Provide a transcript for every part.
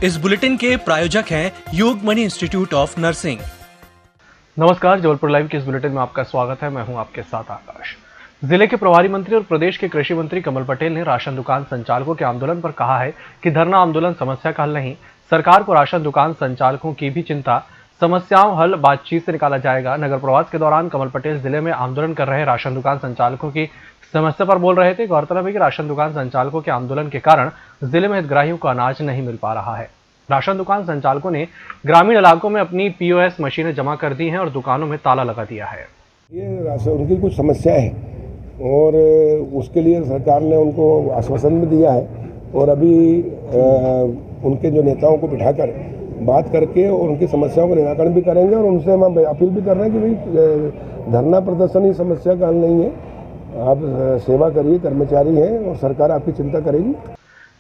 इस बुलेटिन के प्रायोजक हैं योगमणि इंस्टीट्यूट ऑफ नर्सिंग। नमस्कार, जबलपुर लाइव के इस बुलेटिन में आपका स्वागत है। मैं हूं आपके साथ आकाश। जिले के प्रभारी मंत्री और प्रदेश के कृषि मंत्री कमल पटेल ने राशन दुकान संचालकों के आंदोलन पर कहा है कि धरना आंदोलन समस्या का हल नहीं, सरकार को राशन दुकान संचालकों की भी चिंता, समस्याओं हल बातचीत से निकाला जाएगा। नगर प्रवास के दौरान कमल पटेल जिले में आंदोलन कर रहे राशन दुकान संचालकों की समस्या पर बोल रहे थे। गौरतलब है कि राशन दुकान संचालकों के आंदोलन के कारण जिले में हितग्राहियों को अनाज नहीं मिल पा रहा है। राशन दुकान संचालकों ने ग्रामीण इलाकों में अपनी पीओएस मशीनें जमा कर दी हैं और दुकानों में ताला लगा दिया है। ये राशन उनकी कुछ समस्याएं हैं और उसके लिए सरकार ने उनको आश्वासन भी दिया है और अभी उनके जो नेताओं को बिठाकर बात करके और उनकी समस्याओं का निराकरण भी करेंगे और उनसे हम अपील भी कर रहे हैं कि भाई धरना प्रदर्शन ही समस्या का हल नहीं है, आप सेवा करिए, कर्मचारी हैं और सरकार आपकी चिंता करेगी।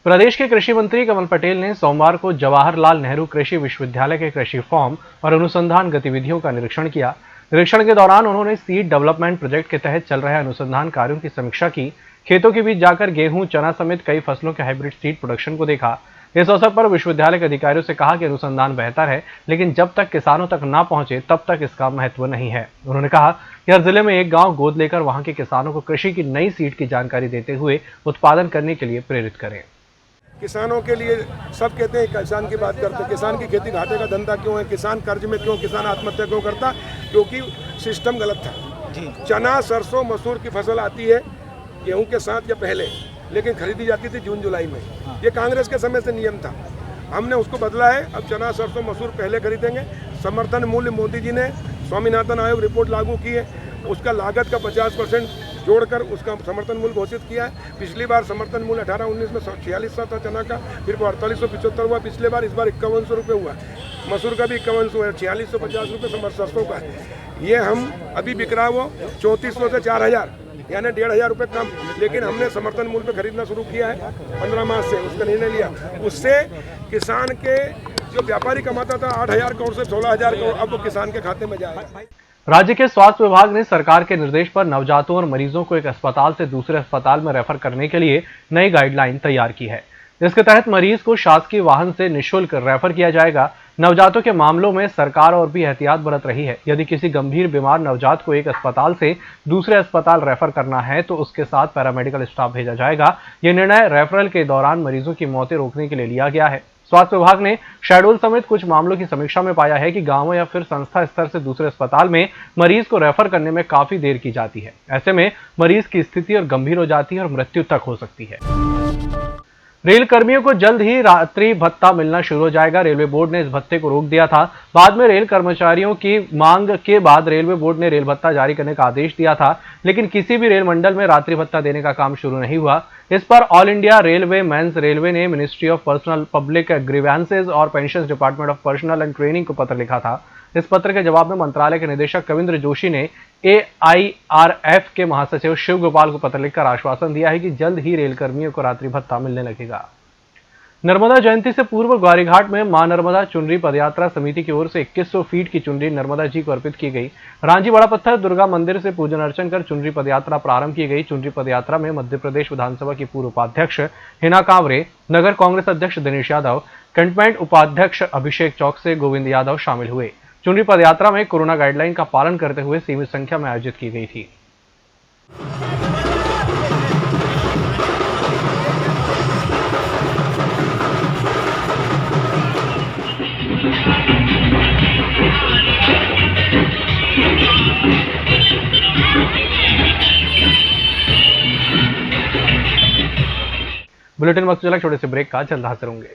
प्रदेश के कृषि मंत्री कमल पटेल ने सोमवार को जवाहरलाल नेहरू कृषि विश्वविद्यालय के कृषि फॉर्म और अनुसंधान गतिविधियों का निरीक्षण किया। निरीक्षण के दौरान उन्होंने सीड डेवलपमेंट प्रोजेक्ट के तहत चल रहे अनुसंधान कार्यों की समीक्षा की। खेतों के बीच जाकर गेहूं, चना समेत कई फसलों के हाइब्रिड सीड प्रोडक्शन को देखा। इस अवसर पर विश्वविद्यालय के अधिकारियों से कहा कि अनुसंधान बेहतर है, लेकिन जब तक किसानों तक न पहुंचे तब तक इसका महत्व नहीं है। उन्होंने कहा कि हर जिले में एक गांव गोद लेकर वहां के किसानों को कृषि की नई सीड की जानकारी देते हुए उत्पादन करने के लिए प्रेरित करें। किसानों के लिए सब कहते हैं, किसान की बात करते हैं, किसान की खेती घाटे का धंधा क्यों है, किसान कर्ज में क्यों, किसान आत्महत्या क्यों करता, क्योंकि सिस्टम गलत था। चना, सरसों, मसूर की फसल आती है गेहूं के साथ या पहले, लेकिन खरीदी जाती थी जून जुलाई में। ये कांग्रेस के समय से नियम था, हमने उसको बदला है। अब चना, सरसों, मसूर पहले खरीदेंगे। समर्थन मूल्य मोदी जी ने स्वामीनाथन आयोग रिपोर्ट लागू की है, उसका लागत का 50% जोड़कर उसका समर्थन मूल्य घोषित किया है। पिछली बार समर्थन मूल्य 18-19 में 4600 था चना का, फिर वो 4875 हुआ पिछले बार, इस बार 5100 रुपये हुआ। मसूर का भी 5100 है, 4650 रुपये सरसों का है। ये हम अभी बिक रहा वो 3400 से 4000, यानी 1500 रुपये कम, लेकिन हमने समर्थन मूल्य पे खरीदना शुरू किया है 15 मार्च से, उसका निर्णय लिया। उससे किसान के जो व्यापारी कमाता था 8000 करोड़ से 16000 करोड़, अब वो किसान के खाते में जाएगा। राज्य के स्वास्थ्य विभाग ने सरकार के निर्देश पर नवजातों और मरीजों को एक अस्पताल से दूसरे अस्पताल में रेफर करने के लिए नई गाइडलाइन तैयार की है। इसके तहत मरीज को शासकीय वाहन से निःशुल्क रेफर किया जाएगा। नवजातों के मामलों में सरकार और भी एहतियात बरत रही है। यदि किसी गंभीर बीमार नवजात को एक अस्पताल से दूसरे अस्पताल रेफर करना है तो उसके साथ पैरामेडिकल स्टाफ भेजा जाएगा। यह निर्णय रेफरल के दौरान मरीजों की मौतें रोकने के लिए लिया गया है। स्वास्थ्य विभाग ने शहडोल समेत कुछ मामलों की समीक्षा में पाया है कि गांवों या फिर संस्था स्तर से दूसरे अस्पताल में मरीज को रेफर करने में काफी देर की जाती है। ऐसे में मरीज की स्थिति और गंभीर हो जाती है और मृत्यु तक हो सकती है। रेल कर्मियों को जल्द ही रात्रि भत्ता मिलना शुरू हो जाएगा। रेलवे बोर्ड ने इस भत्ते को रोक दिया था। बाद में रेल कर्मचारियों की मांग के बाद रेलवे बोर्ड ने रेल भत्ता जारी करने का आदेश दिया था, लेकिन किसी भी रेल मंडल में रात्रि भत्ता देने का काम शुरू नहीं हुआ। इस पर all India railway men's railway ने ministry of personnel public grievances और pension department of personnel and training को पत्र लिखा था। इस पत्र के जवाब में मंत्रालय के निदेशक कविंद्र जोशी ने AIRF के महासचिव शिव गोपाल को पत्र लिखकर आश्वासन दिया है कि जल्द ही रेल कर्मियों को रात्रि भत्ता मिलने लगेगा। नर्मदा जयंती से पूर्व ग्वारीघाट में मां नर्मदा चुनरी पदयात्रा समिति की ओर से 2100 फीट की चुनरी नर्मदा जी को अर्पित की गई। रांची बड़ा पत्थर दुर्गा मंदिर से पूजन अर्चन कर चुनरी पदयात्रा प्रारंभ की गई। चुनरी पदयात्रा में मध्य प्रदेश विधानसभा की पूर्व उपाध्यक्ष हिना कांवरे, नगर कांग्रेस अध्यक्ष दिनेश यादव, कैंटनमेंट उपाध्यक्ष अभिषेक चौक से गोविंद यादव शामिल हुए। चुनरी पदयात्रा में कोरोना गाइडलाइन का पालन करते हुए सीमित संख्या में आयोजित की गई थी। बुलेटिन वक्त चला, छोटे से ब्रेक का, जल्द हाजिर होंगे।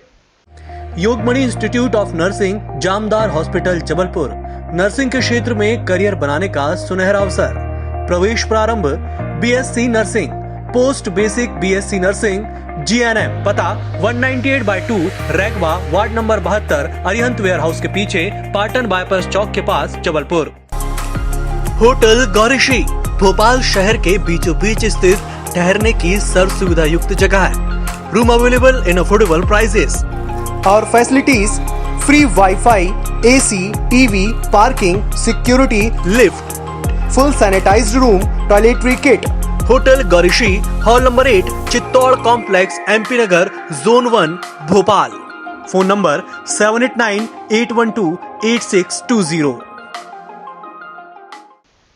Yogmani institute of nursing, Jamdar hospital, Jabalpur. नर्सिंग के क्षेत्र में करियर बनाने का सुनहरा अवसर। प्रवेश प्रारंभ BSc nursing, post basic BSc nursing, GNM। पता 198/2 Raigwa, ward number 72, Arihant warehouse के पीछे, पाटन बाईपास चौक के पास, जबलपुर। होटल गौरीश्री, भोपाल शहर के बीचों बीच स्थित ठहरने की सर्व सुविधा युक्त जगह है। Room available in affordable prices. और facilities free wifi, AC, TV, parking, security, lift, full sanitized room, toiletry kit. Hotel Gaurishri, hall number 8, Chittor complex, MP Nagar, zone 1, Bhopal. Phone number 7898128620।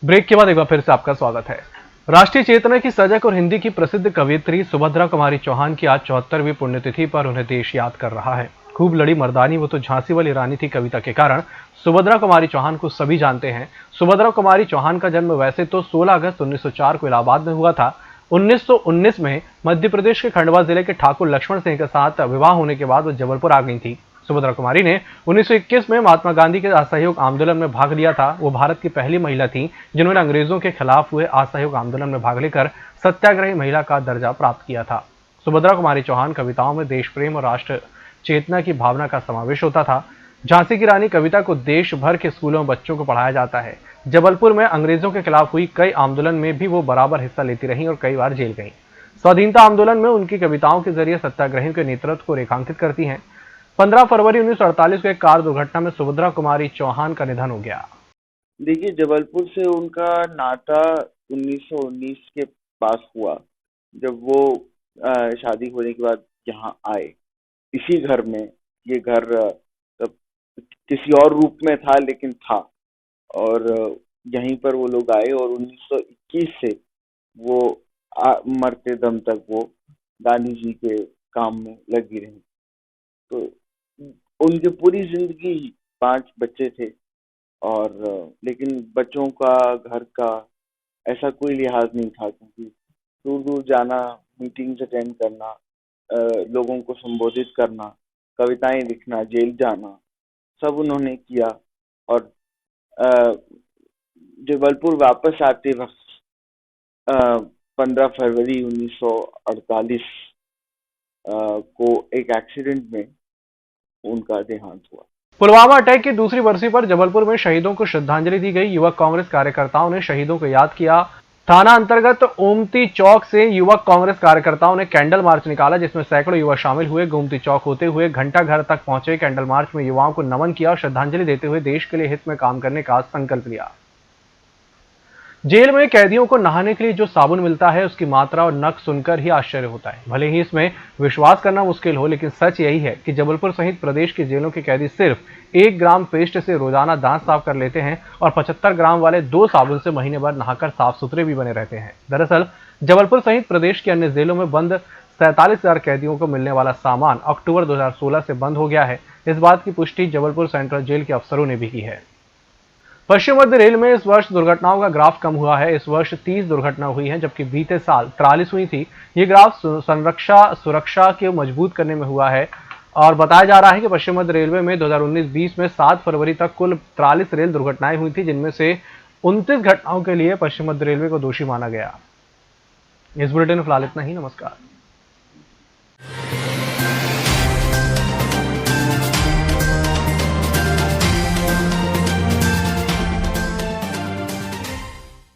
Break के बाद एक बार फिर से आपका स्वागत है। राष्ट्रीय चेतना की सजग और हिंदी की प्रसिद्ध कवयित्री सुभद्रा कुमारी चौहान की आज 74वीं पुण्यतिथि पर उन्हें देश याद कर रहा है। खूब लड़ी मर्दानी वो तो झांसी वाली रानी थी कविता के कारण सुभद्रा कुमारी चौहान को सभी जानते हैं। सुभद्रा कुमारी चौहान का जन्म वैसे तो 16 अगस्त 1904 को इलाहाबाद में हुआ था। 1919 में मध्य प्रदेश के खंडवा जिले के ठाकुर लक्ष्मण सिंह के साथ विवाह होने के बाद वो जबलपुर आ गई थी। सुभद्रा कुमारी ने 1921 में महात्मा गांधी के असहयोग आंदोलन में भाग लिया था। वो भारत की पहली महिला थी जिन्होंने अंग्रेजों के खिलाफ हुए असहयोग आंदोलन में भाग लेकर सत्याग्रही महिला का दर्जा प्राप्त किया था। सुभद्रा कुमारी चौहान कविताओं में देश प्रेम और राष्ट्र चेतना की भावना का समावेश होता था। झांसी की रानी कविता को देश भर के स्कूलों में बच्चों को पढ़ाया जाता है। जबलपुर में अंग्रेजों के खिलाफ हुई कई आंदोलन में भी वो बराबर हिस्सा लेती रहीं और कई बार जेल गईं। स्वाधीनता आंदोलन में उनकी कविताओं के जरिए सत्याग्रहियों के नेतृत्व को रेखांकित करती हैं। 15 फरवरी 1948 को एक कार दुर्घटना में सुभद्रा कुमारी चौहान का निधन हो गया। देखिए, जबलपुर से उनका नाता 1919 के पास हुआ, जब वो शादी होने के बाद यहाँ आए। इसी घर में, ये घर तब किसी और रूप में था लेकिन था, और यहीं पर वो लोग आए और 1921 से वो मरते दम तक वो गांधी जी के काम में लगी रही। तो उनकी पूरी जिंदगी 5 बच्चे थे, और लेकिन बच्चों का, घर का ऐसा कोई लिहाज नहीं था, क्योंकि दूर दूर जाना, मीटिंग्स अटेंड करना, लोगों को संबोधित करना, कविताएं लिखना, जेल जाना, सब उन्होंने किया। और जबलपुर वापस आते वक्त 15 फरवरी 1948 को एक एक्सीडेंट में उनका देहांत हुआ। पुलवामा अटैक की दूसरी बरसी पर जबलपुर में शहीदों को श्रद्धांजलि दी गई। युवक कांग्रेस कार्यकर्ताओं ने शहीदों को याद किया। थाना अंतर्गत ओमती चौक से युवक कांग्रेस कार्यकर्ताओं ने कैंडल मार्च निकाला, जिसमें सैकड़ों युवा शामिल हुए। गोमती चौक होते हुए घंटा घर तक पहुंचे। कैंडल मार्च में युवाओं को नमन किया और श्रद्धांजलि देते हुए देश के लिए हित में काम करने का संकल्प लिया। जेल में कैदियों को नहाने के लिए जो साबुन मिलता है उसकी मात्रा और नक सुनकर ही आश्चर्य होता है। भले ही इसमें विश्वास करना मुश्किल हो, लेकिन सच यही है कि जबलपुर सहित प्रदेश की जेलों के कैदी सिर्फ 1 ग्राम पेस्ट से रोजाना दांत साफ कर लेते हैं और 75 ग्राम वाले 2 साबुन से महीने भर नहाकर साफ सुथरे भी बने रहते हैं। दरअसल जबलपुर सहित प्रदेश की अन्य जेलों में बंद 47,000 कैदियों को मिलने वाला सामान अक्टूबर 2016 से बंद हो गया है। इस बात की पुष्टि जबलपुर सेंट्रल जेल के अफसरों ने भी की है। पश्चिम मध्य रेल में इस वर्ष दुर्घटनाओं का ग्राफ कम हुआ है। इस वर्ष 30 दुर्घटना हुई हैं, जबकि बीते साल 43 हुई थी। ये ग्राफ सुरक्षा को मजबूत करने में हुआ है और बताया जा रहा है कि पश्चिम मध्य रेलवे में 2019-20 में 7 फरवरी तक कुल 43 रेल दुर्घटनाएं हुई थी, जिनमें से 29 घटनाओं के लिए पश्चिम मध्य रेलवे को दोषी माना गया। इस बुलेटिन में फिलहाल इतना ही। नमस्कार।